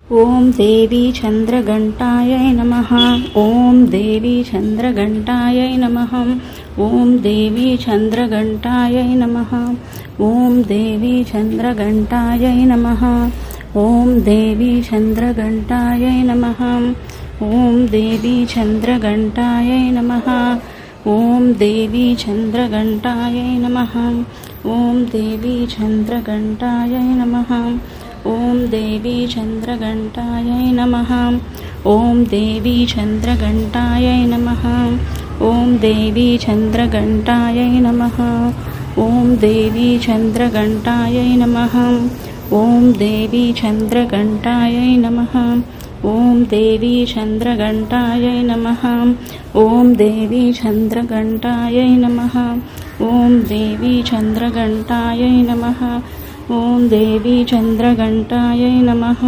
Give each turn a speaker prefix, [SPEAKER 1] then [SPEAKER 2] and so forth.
[SPEAKER 1] ఓం దేవీ చంద్రఘంటాయై నమః. ఓం దేవీ చంద్రఘంటాయై నమః. ఓం దేవీ చంద్రఘంటాయై నమః. ఓం దేవీ చంద్రఘంటాయై నమః. ఓం దేవీ చంద్రఘంటాయై నమః. ఓం దేవీ చంద్రఘంటాయై నమః. ఓం దేవీ చంద్రఘంటాయై నమః. ఓం దేవీ చంద్రఘంటాయై నమః. ఓం దేవీ చంద్రఘంటాయై నమః. ఓం దేవీ చంద్రఘంటాయై నమః. ఓం దేవీ చంద్రఘంటాయై నమః. ఓం దేవీ చంద్రఘంటాయై నమః. ఓం దేవీ చంద్రఘంటాయై నమః. ఓం దేవీ చంద్రఘంటాయై నమః. ఓం దేవీ చంద్రఘంటాయై నమః. ఓం దేవీ చంద్రఘంటాయై నమః. ఓం దేవీ చంద్రఘంటాయై నమః.